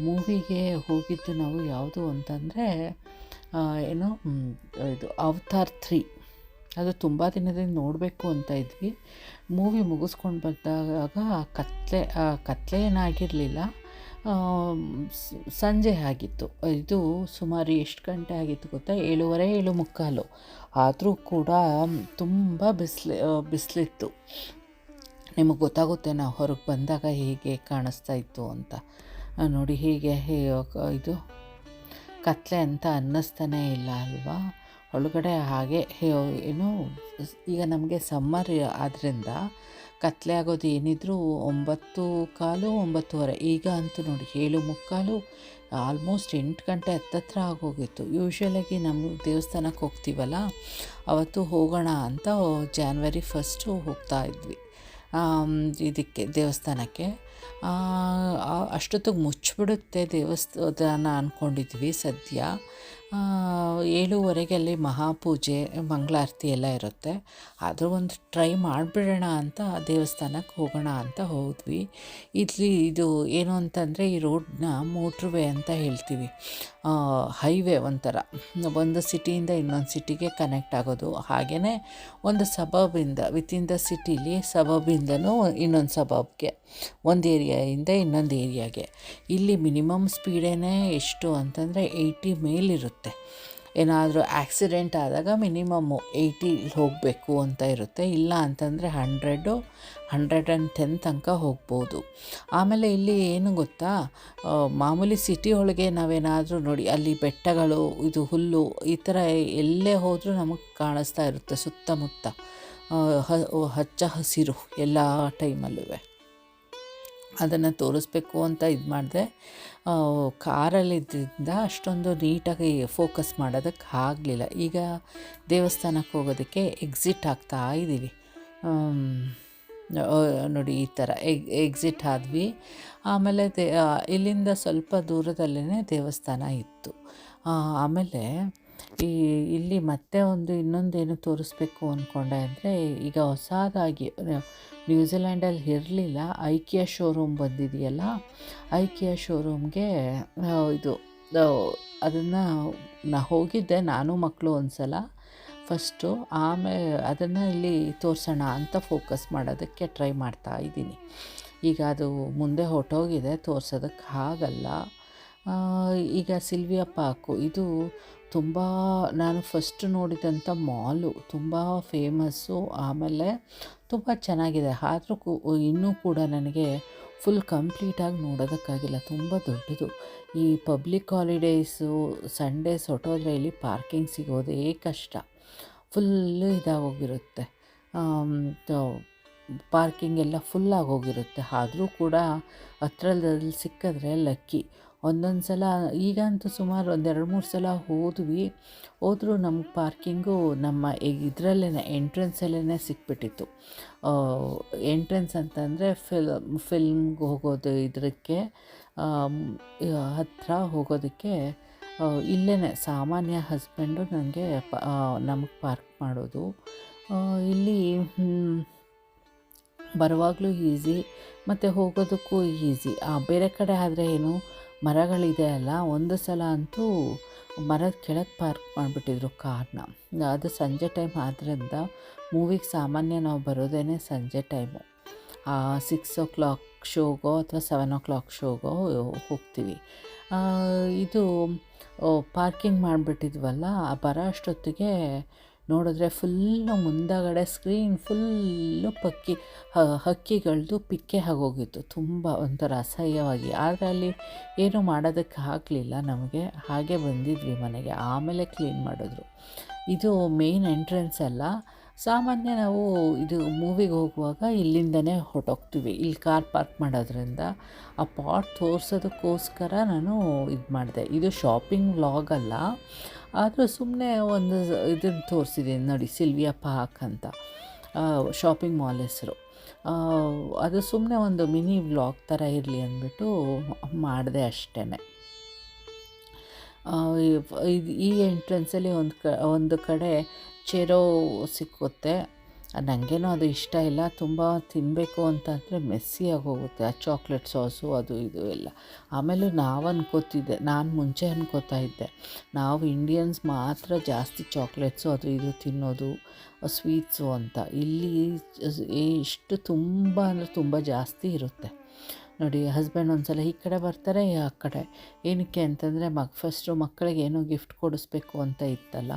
ಮೂವಿಗೆ ಹೋಗಿದ್ದು ನಾವು ಯಾವುದು ಅಂತಂದರೆ ಏನು ಇದು ಅವತಾರ್ 3. ಅದು ತುಂಬ ದಿನದಿಂದ ನೋಡಬೇಕು ಅಂತ ಇದ್ವಿ. ಮೂವಿ ಮುಗಿಸ್ಕೊಂಡು ಬಂದಾಗ ಕತ್ಲೆ ಏನಾಗಿರಲಿಲ್ಲ, ಸಂಜೆ ಆಗಿತ್ತು. ಇದು ಸುಮಾರು ಎಷ್ಟು ಗಂಟೆ ಆಗಿತ್ತು ಗೊತ್ತಾ? 7:30 7:45. ಆದರೂ ಕೂಡ ತುಂಬ ಬಿಸಿಲಿತ್ತು. ನಿಮಗೆ ಗೊತ್ತಾಗುತ್ತೆ ನಾವು ಹೊರಗೆ ಬಂದಾಗ ಹೇಗೆ ಕಾಣಿಸ್ತಾ ಇತ್ತು ಅಂತ. ನೋಡಿ, ಹೀಗೆ ಇದು ಕತ್ಲೆ ಅಂತ ಅನ್ನಿಸ್ತಾನೇ ಇಲ್ಲ ಅಲ್ವಾ? ಒಳಗಡೆ ಹಾಗೆ ಏನು, ಈಗ ನಮಗೆ ಸಮ್ಮರ್ ಆದ್ದರಿಂದ ಕತ್ಲೆ ಆಗೋದು ಏನಿದ್ರು 9:15 9:30. ಈಗ ಅಂತೂ ನೋಡಿ 7:45, ಆಲ್ಮೋಸ್ಟ್ 8 ಗಂಟೆ ಹತ್ತತ್ರ ಆಗೋಗಿತ್ತು. ಯೂಶ್ವಲಾಗಿ ನಮ್ಮ ದೇವಸ್ಥಾನಕ್ಕೆ ಹೋಗ್ತೀವಲ್ಲ, ಅವತ್ತು ಹೋಗೋಣ ಅಂತ January 1 ಹೋಗ್ತಾ ಇದ್ವಿ ಇದಕ್ಕೆ ದೇವಸ್ಥಾನಕ್ಕೆ. ಅಷ್ಟೊತ್ತಿಗೆ ಮುಚ್ಚಿಬಿಡುತ್ತೆ ದೇವಸ್ಥಾನ ಅಂದ್ಕೊಂಡಿದ್ವಿ. ಸದ್ಯ 7:15 ಅಲ್ಲಿ ಮಹಾಪೂಜೆ ಮಂಗಳಾರತಿ ಎಲ್ಲ ಇರುತ್ತೆ. ಆದರೂ ಒಂದು ಟ್ರೈ ಮಾಡಿಬಿಡೋಣ ಅಂತ ದೇವಸ್ಥಾನಕ್ಕೆ ಹೋಗೋಣ ಅಂತ ಹೋದ್ವಿ. ಇದು ಏನು ಅಂತಂದರೆ, ಈ ರೋಡ್ನ ಮೋಟ್ರ್ ವೇ ಅಂತ ಹೇಳ್ತೀವಿ. ಹೈವೇ ಒಂಥರ, ಒಂದು ಸಿಟಿಯಿಂದ ಇನ್ನೊಂದು ಸಿಟಿಗೆ ಕನೆಕ್ಟ್ ಆಗೋದು. ಹಾಗೆಯೇ ಒಂದು ಸಬಬಿಂದ, ವಿತಿನ್ ದ ಸಿಟಿಲಿ ಸಬಬಿಂದನೂ ಇನ್ನೊಂದು ಸಬಬ್ಗೆ, ಒಂದು ಏರಿಯಾಯಿಂದ ಇನ್ನೊಂದು ಏರಿಯಾಗೆ. ಇಲ್ಲಿ ಮಿನಿಮಮ್ ಸ್ಪೀಡೇ ಎಷ್ಟು ಅಂತಂದರೆ 80 ಮೇಲಿರುತ್ತೆ. ಏನಾದರೂ ಆಕ್ಸಿಡೆಂಟ್ ಆದಾಗ ಮಿನಿಮಮ್ಮು 80 ಹೋಗಬೇಕು ಅಂತ ಇರುತ್ತೆ. ಇಲ್ಲ ಅಂತಂದರೆ 100 110 ತನಕ ಹೋಗ್ಬೋದು. ಆಮೇಲೆ ಇಲ್ಲಿ ಏನು ಗೊತ್ತಾ, ಮಾಮೂಲಿ ಸಿಟಿ ಒಳಗೆ ನಾವೇನಾದರೂ ನೋಡಿ, ಅಲ್ಲಿ ಬೆಟ್ಟಗಳು, ಇದು ಹುಲ್ಲು, ಈ ಥರ ಎಲ್ಲೇ ಹೋದರೂ ನಮಗೆ ಕಾಣಿಸ್ತಾ ಇರುತ್ತೆ ಸುತ್ತಮುತ್ತ ಹಚ್ಚ ಹಸಿರು ಎಲ್ಲ ಟೈಮಲ್ಲೂ. ಅದನ್ನು ತೋರಿಸ್ಬೇಕು ಅಂತ ಇದು ಮಾಡಿದೆ. ಕಾರಲ್ಲಿದ್ದರಿಂದ ಅಷ್ಟೊಂದು ನೀಟಾಗಿ ಫೋಕಸ್ ಮಾಡೋದಕ್ಕೆ ಆಗಲಿಲ್ಲ. ಈಗ ದೇವಸ್ಥಾನಕ್ಕೆ ಹೋಗೋದಕ್ಕೆ ಎಕ್ಸಿಟ್ ಆಗ್ತಾ ಇದ್ದೀವಿ. ನೋಡಿ, ಈ ಥರ ಎಕ್ಸಿಟ್ ಆದ್ವಿ. ಆಮೇಲೆ ಇಲ್ಲಿಂದ ಸ್ವಲ್ಪ ದೂರದಲ್ಲೇ ದೇವಸ್ಥಾನ ಇತ್ತು. ಆಮೇಲೆ ಇಲ್ಲಿ ಮತ್ತೆ ಇನ್ನೊಂದೇನು ತೋರಿಸ್ಬೇಕು ಅಂದ್ಕೊಂಡೆ ಅಂದರೆ, ಈಗ ಹೊಸದಾಗಿ ನ್ಯೂಜಿಲ್ಯಾಂಡಲ್ಲಿ ಇರಲಿಲ್ಲ, ಐಕಿಯಾ ಶೋರೂಮ್ ಬಂದಿದೆಯಲ್ಲ, ಐಕಿಯಾ ಶೋರೂಮ್ಗೆ ಅದನ್ನು ಹೋಗಿದ್ದೆ ನಾನು ಮಕ್ಕಳು ಒಂದು ಸಲ ಫಸ್ಟು. ಆಮೇಲೆ ಅದನ್ನು ಇಲ್ಲಿ ತೋರಿಸೋಣ ಅಂತ ಫೋಕಸ್ ಮಾಡೋದಕ್ಕೆ ಟ್ರೈ ಮಾಡ್ತಾ ಇದ್ದೀನಿ. ಈಗ ಅದು ಮುಂದೆ ಹೊರಟೋಗಿದೆ, ತೋರಿಸೋದಕ್ಕೆ ಆಗಲ್ಲ. ಈಗ ಸಿಲ್ವಿಯಾ ಪಾರ್ಕು, ಇದು ತುಂಬ ನಾನು ಫಸ್ಟ್ ನೋಡಿದಂಥ ಮಾಲು, ತುಂಬ ಫೇಮಸ್ಸು. ಆಮೇಲೆ ತುಂಬ ಚೆನ್ನಾಗಿದೆ. ಆದರೂ ಇನ್ನೂ ಕೂಡ ನನಗೆ ಫುಲ್ ಕಂಪ್ಲೀಟಾಗಿ ನೋಡೋದಕ್ಕಾಗಿಲ್ಲ, ತುಂಬ ದೊಡ್ಡದು. ಈ ಪಬ್ಲಿಕ್ ಹಾಲಿಡೇಸು, ಸಂಡೇಸ್ ಹೊರಟೋದ್ರೆ ಇಲ್ಲಿ ಪಾರ್ಕಿಂಗ್ ಸಿಗೋದೇ ಕಷ್ಟ. ಫುಲ್ಲು ಇದಾಗೋಗಿರುತ್ತೆ, ಪಾರ್ಕಿಂಗ್ ಎಲ್ಲ ಫುಲ್ಲಾಗೋಗಿರುತ್ತೆ. ಆದರೂ ಕೂಡ ಹತ್ರದಲ್ಲಿ ಸಿಕ್ಕಿದ್ರೆ ಲಕ್ಕಿ. ಒಂದೊಂದು ಸಲ, ಈಗಂತೂ ಸುಮಾರು 2-3 ಸಲ ಹೋದರೂ ನಮ್ಗೆ ಪಾರ್ಕಿಂಗು ನಮ್ಮ ಇದರಲ್ಲೇ ಎಂಟ್ರೆನ್ಸಲ್ಲೇ ಸಿಕ್ಬಿಟ್ಟಿತ್ತು. ಎಂಟ್ರೆನ್ಸ್ ಅಂತಂದರೆ ಫಿಲ್ಮ್ಗೆ ಹೋಗೋದು, ಇದಕ್ಕೆ ಹತ್ತಿರ ಹೋಗೋದಕ್ಕೆ ಇಲ್ಲೇ ಸಾಮಾನ್ಯ ಹಸ್ಬೆಂಡು ನನಗೆ ನಮಗೆ ಪಾರ್ಕ್ ಮಾಡೋದು. ಇಲ್ಲಿ ಬರುವಾಗಲೂ ಈಸಿ ಮತ್ತು ಹೋಗೋದಕ್ಕೂ ಈಸಿ. ಬೇರೆ ಕಡೆ ಆದರೆ ಏನು, ಮರಗಳಿದೆ ಅಲ್ಲ, ಒಂದು ಸಲ ಅಂತೂ ಮರದ ಕೆಳಗೆ ಪಾರ್ಕ್ ಮಾಡಿಬಿಟ್ಟಿದ್ರು ಕಾರ್ನ. ಅದು ಸಂಜೆ ಟೈಮ್ ಆದ್ದರಿಂದ ಮೂವಿಗೆ ಸಾಮಾನ್ಯ ನಾವು ಬರೋದೇ ಸಂಜೆ ಟೈಮು. 6 ಶೋಗೋ ಅಥವಾ 7 ಶೋಗೋ ಹೋಗ್ತೀವಿ. ಇದು ಪಾರ್ಕಿಂಗ್ ಮಾಡಿಬಿಟ್ಟಿದ್ವಲ್ಲ, ಬರೋ ಅಷ್ಟೊತ್ತಿಗೆ ನೋಡಿದ್ರೆ ಫುಲ್ಲು ಮುಂದಗಡೆ ಸ್ಕ್ರೀನ್ ಫುಲ್ಲು ಹಕ್ಕಿಗಳದ್ದು ಪಿಕ್ಕೆ ಆಗೋಗಿತ್ತು, ತುಂಬ ಒಂಥರ ಅಸಹ್ಯವಾಗಿ. ಆದರೆ ಅಲ್ಲಿ ಏನೂ ಮಾಡೋದಕ್ಕೆ ಆಗಲಿಲ್ಲ ನಮಗೆ, ಹಾಗೆ ಬಂದಿದ್ವಿ ಮನೆಗೆ. ಆಮೇಲೆ ಕ್ಲೀನ್ ಮಾಡಿದ್ರು. ಇದು ಮೇನ್ ಎಂಟ್ರೆನ್ಸ್ ಅಲ್ಲ, ಸಾಮಾನ್ಯ ನಾವು ಇದು ಮೂವಿಗೆ ಹೋಗುವಾಗ ಇಲ್ಲಿಂದನೇ ಹೊರಟೋಗ್ತೀವಿ. ಇಲ್ಲಿ ಕಾರ್ ಪಾರ್ಕ್ ಮಾಡೋದ್ರಿಂದ ಆ ಪಾಟ್ ತೋರಿಸೋದಕ್ಕೋಸ್ಕರ ನಾನು ಇದು ಮಾಡಿದೆ. ಇದು ಶಾಪಿಂಗ್ ವ್ಲಾಗ್ ಅಲ್ಲ, ಆದರೂ ಸುಮ್ಮನೆ ಒಂದು ಇದನ್ನು ತೋರಿಸಿದ್ದೀನಿ ನೋಡಿ, ಸಿಲ್ವಿಯಾ ಪಾರ್ಕ್ ಅಂತ ಶಾಪಿಂಗ್ ಮಾಲ್ ಹೆಸರು. ಅದು ಸುಮ್ಮನೆ ಒಂದು ಮಿನಿ ವ್ಲಾಗ್ ಥರ ಇರಲಿ ಅಂದ್ಬಿಟ್ಟು ಮಾಡಿದೆ ಅಷ್ಟೇ. ಈ ಎಂಟ್ರೆನ್ಸಲ್ಲಿ ಒಂದು ಕಡೆ ಚೇರೋ ಸಿಕ್ಕುತ್ತೆ. ನನಗೇನೋ ಅದು ಇಷ್ಟ ಇಲ್ಲ. ತುಂಬ ತಿನ್ನಬೇಕು ಅಂತಂದರೆ ಮೆಸ್ಸಿಯಾಗಿ ಹೋಗುತ್ತೆ ಆ ಚಾಕ್ಲೇಟ್ ಸಾಸು ಅದು ಇದು ಎಲ್ಲ. ಆಮೇಲೆ ನಾನು ಮುಂಚೆ ಅನ್ಕೋತಾ ಇದ್ದೆ ನಾವು ಇಂಡಿಯನ್ಸ್ ಮಾತ್ರ ಜಾಸ್ತಿ ಚಾಕ್ಲೇಟ್ಸು ಅದು ಇದು ತಿನ್ನೋದು, ಸ್ವೀಟ್ಸು ಅಂತ. ಇಲ್ಲಿ ಇಷ್ಟು ತುಂಬ ಅಂದರೆ ತುಂಬ ಜಾಸ್ತಿ ಇರುತ್ತೆ ನೋಡಿ. ಹಸ್ಬೆಂಡ್ ಒಂದು ಸಲ ಈ ಕಡೆ ಬರ್ತಾರೆ, ಆ ಕಡೆ. ಏನಕ್ಕೆ ಅಂತಂದರೆ ಫಸ್ಟು ಮಕ್ಕಳಿಗೆ ಏನೋ ಗಿಫ್ಟ್ ಕೊಡಿಸ್ಬೇಕು ಅಂತ ಇತ್ತಲ್ಲ,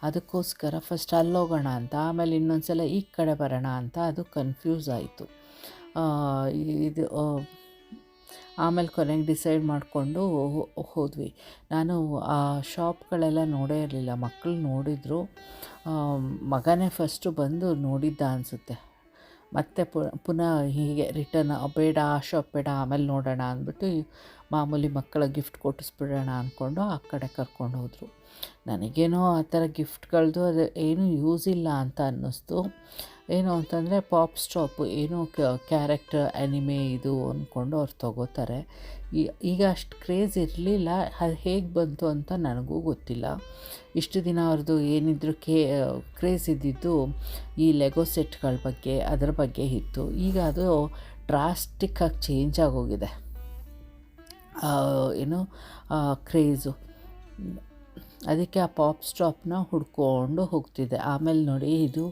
ಅದಕ್ಕೋಸ್ಕರ ಫಸ್ಟ್ ಅಲ್ಲೋಗೋಣ ಅಂತ, ಆಮೇಲೆ ಇನ್ನೊಂದು ಸಲ ಈ ಕಡೆ ಬರೋಣ ಅಂತ ಅದು ಕನ್ಫ್ಯೂಸ್ ಆಯಿತು. ಇದು ಆಮೇಲೆ ಕೊನೆಗೆ ಡಿಸೈಡ್ ಮಾಡಿಕೊಂಡು ಹೋದ್ವಿ. ನಾನು ಆ ಶಾಪ್ಗಳೆಲ್ಲ ನೋಡೇ ಇರಲಿಲ್ಲ. ಮಕ್ಕಳು ನೋಡಿದರು, ಮಗನೇ ಫಸ್ಟು ಬಂದು ನೋಡಿದ್ದ ಅನಿಸುತ್ತೆ. ಮತ್ತೆ ಪುನಃ ಹೀಗೆ ರಿಟರ್ನ್ ಬೇಡ ಆ ಶಾಪ್ ಬೇಡ ಆಮೇಲೆ ನೋಡೋಣ ಅಂದ್ಬಿಟ್ಟು ಮಾಮೂಲಿ ಮಕ್ಕಳ ಗಿಫ್ಟ್ ಕೊಟ್ಟಿಸ್ಬಿಡೋಣ ಅಂದ್ಕೊಂಡು ಆ ಕಡೆ ಕರ್ಕೊಂಡು ಹೋದರು. ನನಗೇನೋ ಆ ಥರ ಗಿಫ್ಟ್ಗಳದ್ದು ಅದು ಏನೂ ಯೂಸ್ ಇಲ್ಲ ಅಂತ ಅನ್ನಿಸ್ತು. ಏನು ಅಂತಂದರೆ ಪಾಪ್ ಸ್ಟಾಪು ಏನೋ ಕ್ಯಾರೆಕ್ಟರ್ ಅನಿಮೆ ಇದು ಅಂದ್ಕೊಂಡು ಅವ್ರು ತೊಗೋತಾರೆ. ಈಗ ಅಷ್ಟು ಕ್ರೇಜ್ ಇರಲಿಲ್ಲ. ಅದು ಹೇಗೆ ಬಂತು ಅಂತ ನನಗೂ ಗೊತ್ತಿಲ್ಲ. ಇಷ್ಟು ದಿನ ಅವ್ರದ್ದು ಏನಿದ್ರು ಕ್ರೇಜ್ ಇದ್ದಿದ್ದು ಈ ಲೆಗೋ ಸೆಟ್ಗಳ ಬಗ್ಗೆ ಅದರ ಬಗ್ಗೆ ಇತ್ತು. ಈಗ ಅದು ಡ್ರಾಸ್ಟಿಕ್ಕಾಗಿ ಚೇಂಜ್ ಆಗೋಗಿದೆ ಏನು ಕ್ರೇಜು. ಅದಕ್ಕೆ ಆ ಪಾಪ್ ಸ್ಟಾಪ್ನ ಹುಡ್ಕೊಂಡು ಹೋಗ್ತಿದ್ದೆ. ಆಮೇಲೆ ನೋಡಿ ಇದು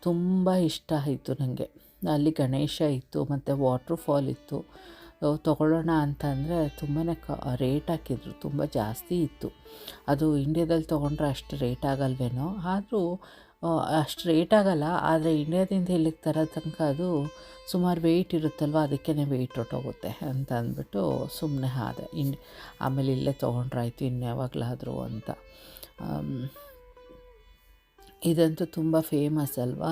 ತುಂಬ ಇಷ್ಟ ಆಯಿತು ನನಗೆ. ಅಲ್ಲಿ ಗಣೇಶ ಇತ್ತು ಮತ್ತು ವಾಟ್ರ್ ಫಾಲ್ ಇತ್ತು. ತೊಗೊಳ್ಳೋಣ ಅಂತಂದರೆ ತುಂಬಾ ರೇಟ್ ಹಾಕಿದ್ರು, ತುಂಬ ಜಾಸ್ತಿ ಇತ್ತು. ಅದು ಇಂಡ್ಯಾದಲ್ಲಿ ತೊಗೊಂಡ್ರೆ ಅಷ್ಟು ರೇಟ್ ಆಗಲ್ವೇನೋ, ಆದರೂ ಅಷ್ಟು ರೇಟ್ ಆಗಲ್ಲ. ಆದರೆ ಇಂಡ್ಯಾದಿಂದ ಇಲ್ಲಿಗೆ ತರೋ ತನಕ ಅದು ಸುಮಾರು ವೆಯ್ಟ್ ಇರುತ್ತಲ್ವ, ಅದಕ್ಕೇ ವೆಯ್ಟ್ ಹೊಟ್ಟೋಗುತ್ತೆ ಅಂತ ಅಂದ್ಬಿಟ್ಟು ಸುಮ್ಮನೆ ಆದೆ. ಆಮೇಲೆ ಇಲ್ಲೇ ತೊಗೊಂಡ್ರಾಯ್ತು ಇನ್ಯಾವಾಗಲಾದರೂ ಅಂತ. ಇದಂತೂ ತುಂಬ ಫೇಮಸ್ ಅಲ್ವಾ.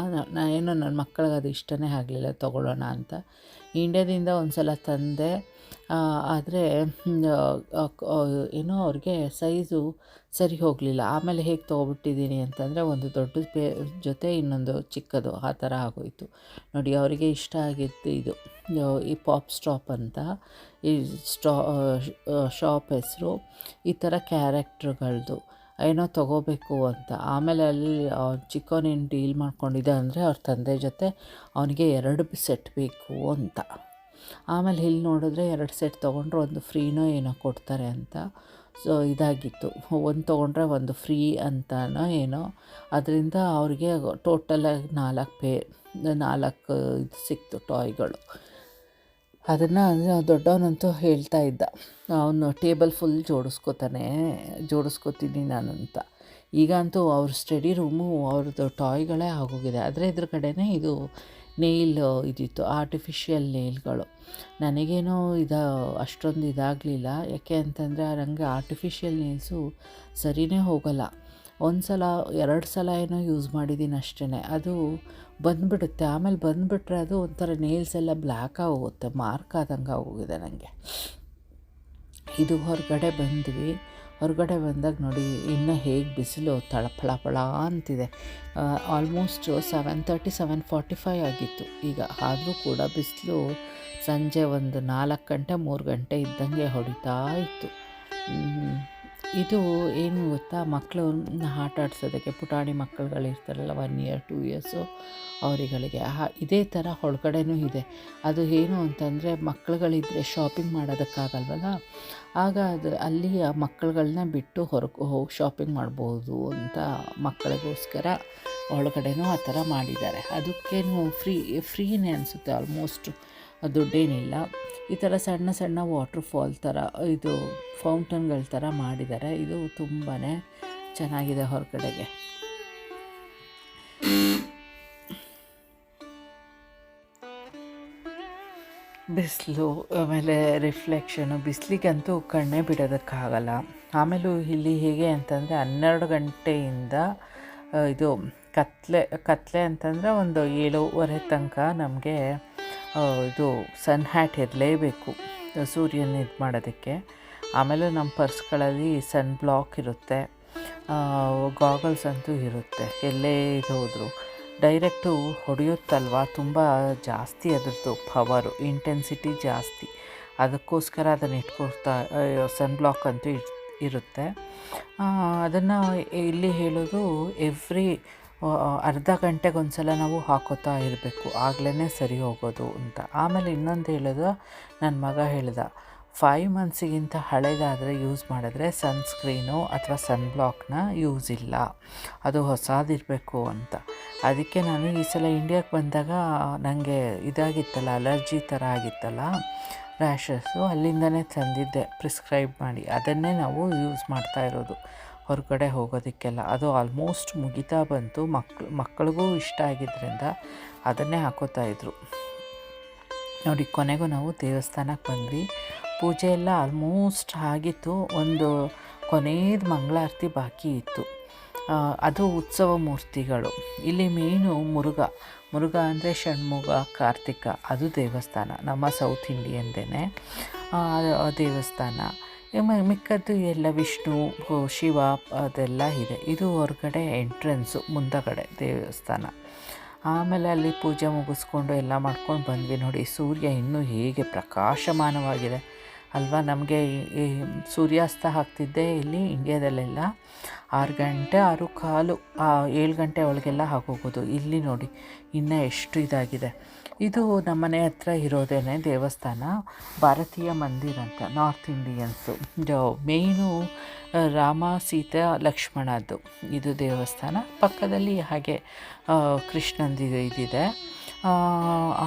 ಏನೋ ನನ್ನ ಮಕ್ಕಳಿಗೆ ಅದು ಇಷ್ಟನೇ ಆಗಲಿಲ್ಲ ತೊಗೊಳ್ಳೋಣ ಅಂತ. ಇಂಡ್ಯಾದಿಂದ ಒಂದು ಸಲ ತಂದೆ, ಆದರೆ ಏನೋ ಅವ್ರಿಗೆ ಸೈಜು ಸರಿ ಹೋಗಲಿಲ್ಲ. ಆಮೇಲೆ ಹೇಗೆ ತೊಗೊಬಿಟ್ಟಿದ್ದೀನಿ ಅಂತಂದರೆ ಒಂದು ದೊಡ್ಡ ಜೊತೆ ಇನ್ನೊಂದು ಚಿಕ್ಕದು ಆ ಥರ ಆಗೋಯಿತು ನೋಡಿ. ಅವರಿಗೆ ಇಷ್ಟ ಆಗಿತ್ತು ಇದು ಈ ಪಾಪ್ ಸ್ಟಾಪ್ ಅಂತ ಈ ಶಾಪ್ ಹೆಸರು. ಈ ಥರ ಕ್ಯಾರೆಕ್ಟ್ರುಗಳದ್ದು ಏನೋ ತೊಗೋಬೇಕು ಅಂತ. ಆಮೇಲೆ ಅಲ್ಲಿ ಚಿಕ್ಕವನೇನು ಡೀಲ್ ಮಾಡ್ಕೊಂಡಿದ್ದೆ ಅಂದರೆ ಅವ್ರ ತಂದೆ ಜೊತೆ ಅವನಿಗೆ 2 ಸೆಟ್ ಬೇಕು ಅಂತ. ಆಮೇಲೆ ಇಲ್ಲಿ ನೋಡಿದ್ರೆ 2 ಸೆಟ್ ತೊಗೊಂಡ್ರೆ ಒಂದು ಫ್ರೀನೋ ಏನೋ ಕೊಡ್ತಾರೆ ಅಂತ. ಸೊ ಇದಾಗಿತ್ತು, ಒಂದು ತೊಗೊಂಡ್ರೆ ಒಂದು ಫ್ರೀ ಅಂತನೋ ಏನೋ. ಅದರಿಂದ ಅವ್ರಿಗೆ ಟೋಟಲಾಗಿ 4 ಇದು ಸಿಕ್ತು ಟಾಯ್ಗಳು. ಅದನ್ನು ದೊಡ್ಡವನಂತೂ ಹೇಳ್ತಾ ಇದ್ದ, ಅವನು ಟೇಬಲ್ ಫುಲ್ ಜೋಡಿಸ್ಕೋತೀನಿ ನಾನಂತ. ಈಗಂತೂ ಅವ್ರ ಸ್ಟಡಿ ರೂಮು ಅವ್ರದ್ದು ಟಾಯ್ಗಳೇ ಆಗೋಗಿದೆ. ಆದರೆ ಇದ್ರ ಕಡೆನೇ ಇದು ನೇಲ್ ಇದಿತ್ತು, ಆರ್ಟಿಫಿಷಿಯಲ್ ನೇಲ್ಗಳು. ನನಗೇನೋ ಅಷ್ಟೊಂದು ಇದಾಗಲಿಲ್ಲ. ಯಾಕೆ ಅಂತಂದರೆ ನನಗೆ ಆರ್ಟಿಫಿಷಿಯಲ್ ನೇಲ್ಸು ಸರಿಯೇ ಹೋಗಲ್ಲ. 1 ಸಲ 2 ಸಲ ಏನೋ ಯೂಸ್ ಮಾಡಿದ್ದೀನಿ ಅಷ್ಟೇ, ಅದು ಬಂದುಬಿಡುತ್ತೆ. ಆಮೇಲೆ ಬಂದುಬಿಟ್ರೆ ಅದು ಒಂಥರ ನೇಲ್ಸ್ ಎಲ್ಲ ಬ್ಲ್ಯಾಕ್ ಆಗೋಗುತ್ತೆ, ಮಾರ್ಕ್ ಆದಂಗೆ ಆಗೋಗಿದೆ ನನಗೆ. ಇದು ಹೊರಗಡೆ ಬಂದಾಗ ನೋಡಿ ಇನ್ನೂ ಹೇಗೆ ಬಿಸಿಲು ತಳಫಳ ಅಂತಿದೆ. ಆಲ್ಮೋಸ್ಟ್ 7:30 7:45 ಆಗಿತ್ತು ಈಗ. ಆದರೂ ಕೂಡ ಬಿಸಿಲು ಸಂಜೆ ಒಂದು 4 ಗಂಟೆ 3 ಗಂಟೆ ಇದ್ದಂಗೆ ಹೊಡಿತಾ ಇತ್ತು. ಇದು ಏನು ಗೊತ್ತಾ, ಮಕ್ಕಳು ಆಟ ಆಡ್ಸೋದಕ್ಕೆ ಪುಟಾಣಿ ಮಕ್ಕಳುಗಳಿರ್ತಾರಲ್ಲ 1 year 2 years ಅವರುಗಳಿಗೆ ಇದೇ ಥರ ಒಳಗಡೆನೂ ಇದೆ. ಅದು ಏನು ಅಂತಂದರೆ ಮಕ್ಕಳುಗಳಿದ್ದರೆ ಶಾಪಿಂಗ್ ಮಾಡೋದಕ್ಕಾಗಲ್ವಲ್ಲ, ಆಗ ಅಲ್ಲಿ ಆ ಮಕ್ಕಳುಗಳನ್ನ ಬಿಟ್ಟು ಹೊರಗೆ ಹೋಗಿ ಶಾಪಿಂಗ್ ಮಾಡ್ಬೋದು ಅಂತ ಮಕ್ಕಳಿಗೋಸ್ಕರ ಒಳಗಡೆನೂ ಆ ಥರ ಮಾಡಿದ್ದಾರೆ. ಅದಕ್ಕೇನು ಫ್ರೀನೇ ಅನಿಸುತ್ತೆ, ಆಲ್ಮೋಸ್ಟ್ ದುಡ್ಡೇನಿಲ್ಲ. ಈ ಥರ ಸಣ್ಣ ಸಣ್ಣ ವಾಟ್ರ್ ಫಾಲ್ ಥರ ಇದು ಫೌಂಟನ್ಗಳ ಥರ ಮಾಡಿದ್ದಾರೆ. ಇದು ತುಂಬಾ ಚೆನ್ನಾಗಿದೆ ಹೊರಗಡೆಗೆ. ಬಿಸಿಲು ಆಮೇಲೆ ರಿಫ್ಲೆಕ್ಷನು, ಬಿಸಿಲಿಗಂತೂ ಕಣ್ಣೇ ಬಿಡೋದಕ್ಕಾಗಲ್ಲ. ಆಮೇಲೂ ಇಲ್ಲಿ ಹೇಗೆ ಅಂತಂದರೆ 12 ಗಂಟೆಯಿಂದ ಇದು ಕತ್ಲೆ ಅಂತಂದರೆ ಒಂದು 7:30 ತನಕ ನಮಗೆ ಇದು ಸನ್ ಹ್ಯಾಟ್ ಇರಲೇಬೇಕು ಸೂರ್ಯನ ಇದು ಮಾಡೋದಕ್ಕೆ. ಆಮೇಲೆ ನಮ್ಮ ಪರ್ಸ್ಗಳಲ್ಲಿ ಸನ್ ಬ್ಲಾಕ್ ಇರುತ್ತೆ, ಗಾಗಲ್ಸ್ ಅಂತೂ ಇರುತ್ತೆ. ಎಲ್ಲೇ ಇದು ಹೋದರೂ ಡೈರೆಕ್ಟು ಹೊಡೆಯುತ್ತಲ್ವ, ತುಂಬ ಜಾಸ್ತಿ ಅದರದ್ದು ಪವರು, ಇಂಟೆನ್ಸಿಟಿ ಜಾಸ್ತಿ. ಅದಕ್ಕೋಸ್ಕರ ಅದನ್ನು ಇಟ್ಕೊಳ್ತಾ ಸನ್ ಬ್ಲಾಕ್ ಅಂತೂ ಇರುತ್ತೆ. ಅದನ್ನು ಇಲ್ಲಿ ಹೇಳೋದು ಎವ್ರಿ ಅರ್ಧ ಗಂಟೆಗೊಂದು ಸಲ ನಾವು ಹಾಕೋತಾ ಇರಬೇಕು, ಆಗಲೇ ಸರಿ ಹೋಗೋದು ಅಂತ. ಆಮೇಲೆ ಇನ್ನೊಂದು ಹೇಳೋದು, ನನ್ನ ಮಗ ಹೇಳ್ದ, 5 ಮಂತ್ಸಿಗಿಂತ ಹಳೇದಾದರೆ ಯೂಸ್ ಮಾಡಿದ್ರೆ ಸನ್ಸ್ಕ್ರೀನು ಅಥವಾ ಸನ್ಬ್ಲಾಕ್ನ ಯೂಸ್ ಇಲ್ಲ, ಅದು ಹೊಸದಿರಬೇಕು ಅಂತ. ಅದಕ್ಕೆ ನಾನು ಈ ಸಲ ಇಂಡಿಯಾಕ್ಕೆ ಬಂದಾಗ ನನಗೆ ಇದಾಗಿತ್ತಲ್ಲ, ಅಲರ್ಜಿ ಥರ ಆಗಿತ್ತಲ್ಲ, ರ್ಯಾಷಸ್ಸು, ಅಲ್ಲಿಂದನೇ ತಂದಿದ್ದೆ ಪ್ರಿಸ್ಕ್ರೈಬ್ ಮಾಡಿ. ಅದನ್ನೇ ನಾವು ಯೂಸ್ ಮಾಡ್ತಾ ಇರೋದು ಹೊರಗಡೆ ಹೋಗೋದಕ್ಕೆಲ್ಲ. ಅದು ಆಲ್ಮೋಸ್ಟ್ ಮುಗಿತಾ ಬಂತು. ಮಕ್ಕಳಿಗೂ ಇಷ್ಟ ಆಗಿದ್ದರಿಂದ ಅದನ್ನೇ ಹಾಕೋತಾಯಿದ್ರು. ನೋಡಿ, ಕೊನೆಗೂ ನಾವು ದೇವಸ್ಥಾನಕ್ಕೆ ಬಂದ್ವಿ. ಪೂಜೆ ಎಲ್ಲ ಆಲ್ಮೋಸ್ಟ್ ಆಗಿತ್ತು. ಒಂದು ಕೊನೆಯದು ಮಂಗಳಾರತಿ ಬಾಕಿ ಇತ್ತು. ಅದು ಉತ್ಸವ ಮೂರ್ತಿಗಳು. ಇಲ್ಲಿ ಮೇಯ್ನು ಮುರುಘ ಅಂದರೆ ಷಣ್ಮುಖ ಕಾರ್ತಿಕ, ಅದು ದೇವಸ್ಥಾನ, ನಮ್ಮ ಸೌತ್ ಇಂಡಿಯನ್ದೇ ದೇವಸ್ಥಾನ. ಮಿಕ್ಕದ್ದು ಎಲ್ಲ ವಿಷ್ಣು, ಶಿವ ಅದೆಲ್ಲ ಇದೆ. ಇದು ಹೊರಗಡೆ ಎಂಟ್ರೆನ್ಸು, ಮುಂದಗಡೆ ದೇವಸ್ಥಾನ. ಆಮೇಲೆ ಅಲ್ಲಿ ಪೂಜೆ ಮುಗಿಸ್ಕೊಂಡು ಎಲ್ಲ ಮಾಡ್ಕೊಂಡು ಬಂದ್ವಿ. ನೋಡಿ, ಸೂರ್ಯ ಇನ್ನೂ ಹೇಗೆ ಪ್ರಕಾಶಮಾನವಾಗಿದೆ ಅಲ್ವಾ. ನಮಗೆ ಈ ಸೂರ್ಯಾಸ್ತ ಆಗ್ತಿದ್ದೆ ಇಲ್ಲಿ ಇಂಡ್ಯಾದಲ್ಲೆಲ್ಲ 6 ಗಂಟೆ 6:15 7 ಗಂಟೆ ಒಳಗೆಲ್ಲ ಆಗೋಗೋದು. ಇಲ್ಲಿ ನೋಡಿ ಇನ್ನೂ ಎಷ್ಟು ಇದಾಗಿದೆ. ಇದು ನಮ್ಮನೆ ಹತ್ರ ಇರೋದೇನೆ ದೇವಸ್ಥಾನ, ಭಾರತೀಯ ಮಂದಿರ ಅಂತ, ನಾರ್ತ್ ಇಂಡಿಯನ್ಸು. ಮೇಯ್ನು ರಾಮ ಸೀತೆ ಲಕ್ಷ್ಮಣದ್ದು ಇದು ದೇವಸ್ಥಾನ. ಪಕ್ಕದಲ್ಲಿ ಹಾಗೆ ಕೃಷ್ಣಂದು ಇದಿದೆ.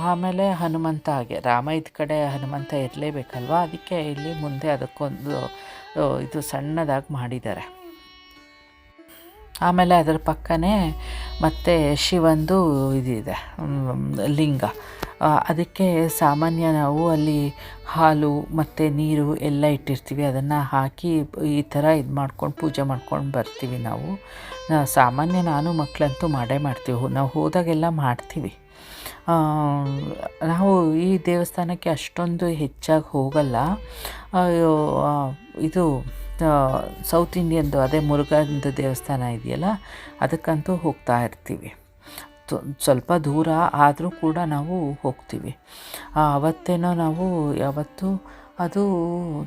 ಆಮೇಲೆ ಹನುಮಂತ, ಹಾಗೆ ರಾಮ ಇದ್ದ ಕಡೆ ಹನುಮಂತ ಇರಲೇಬೇಕಲ್ವ, ಅದಕ್ಕೆ ಇಲ್ಲಿ ಮುಂದೆ ಅದಕ್ಕೊಂದು ಇದು ಸಣ್ಣದಾಗಿ ಮಾಡಿದ್ದಾರೆ. ಆಮೇಲೆ ಅದರ ಪಕ್ಕನೇ ಮತ್ತು ಶಿವಂದು ಇದಿದೆ, ಲಿಂಗ. ಅದಕ್ಕೆ ಸಾಮಾನ್ಯ ನಾವು ಅಲ್ಲಿ ಹಾಲು ಮತ್ತು ನೀರು ಎಲ್ಲ ಇಟ್ಟಿರ್ತೀವಿ, ಅದನ್ನು ಹಾಕಿ ಈ ಥರ ಇದು ಮಾಡ್ಕೊಂಡು ಪೂಜೆ ಮಾಡ್ಕೊಂಡು ಬರ್ತೀವಿ ನಾವು. ಸಾಮಾನ್ಯ ನಾನು ಮಕ್ಕಳಂತೂ ಮಾಡ್ತೀವಿ, ನಾವು ಹೋದಾಗೆಲ್ಲ ಮಾಡ್ತೀವಿ. ನಾವು ಈ ದೇವಸ್ಥಾನಕ್ಕೆ ಅಷ್ಟೊಂದು ಹೆಚ್ಚಾಗಿ ಹೋಗಲ್ಲ. ಇದು ಸೌತ್ ಇಂಡಿಯನ್ದು, ಅದೇ ಮುರುಘಂದು ದೇವಸ್ಥಾನ ಇದೆಯಲ್ಲ, ಅದಕ್ಕಂತೂ ಹೋಗ್ತಾ ಇರ್ತೀವಿ. ಸ್ವಲ್ಪ ದೂರ ಆದರೂ ಕೂಡ ನಾವು ಹೋಗ್ತೀವಿ. ಅವತ್ತೇನೋ ನಾವು ಯಾವತ್ತು ಅದು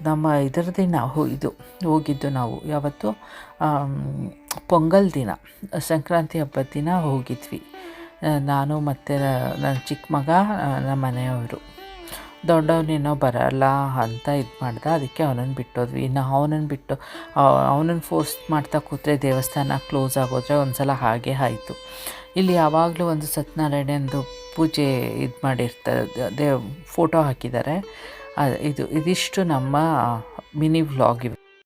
ನಮ್ಮ ಇದರ ದಿನ ಇದು ಹೋಗಿದ್ದು ನಾವು ಯಾವತ್ತು ಪೊಂಗಲ್ ದಿನ, ಸಂಕ್ರಾಂತಿ ಹಬ್ಬದ ದಿನ ಹೋಗಿದ್ವಿ. ನಾನು ಮತ್ತು ನನ್ನ ಚಿಕ್ಕ ಮಗ, ನಮ್ಮ ಮನೆಯವರು. ದೊಡ್ಡವನೇನೋ ಬರಲ್ಲ ಅಂತ ಇದು ಮಾಡ್ದ, ಅದಕ್ಕೆ ಅವನನ್ನು ಬಿಟ್ಟೋದ್ವಿ. ಇನ್ನು ಅವನನ್ನು ಫೋರ್ಸ್ ಮಾಡ್ತಾ ಕೂತ್ರೆ ದೇವಸ್ಥಾನ ಕ್ಲೋಸ್ ಆಗೋದ್ರೆ ಒಂದು ಸಲ ಹಾಗೆ ಆಯಿತು. ಇಲ್ಲಿ ಯಾವಾಗಲೂ ಒಂದು ಸತ್ಯನಾರಾಯಣಂದು ಪೂಜೆ ಇದು ಮಾಡಿರ್ತಾರೆ, ಫೋಟೋ ಹಾಕಿದ್ದಾರೆ. ಇದಿಷ್ಟು ನಮ್ಮ ಮಿನಿ ವ್ಲಾಗ್ ಇವೆ.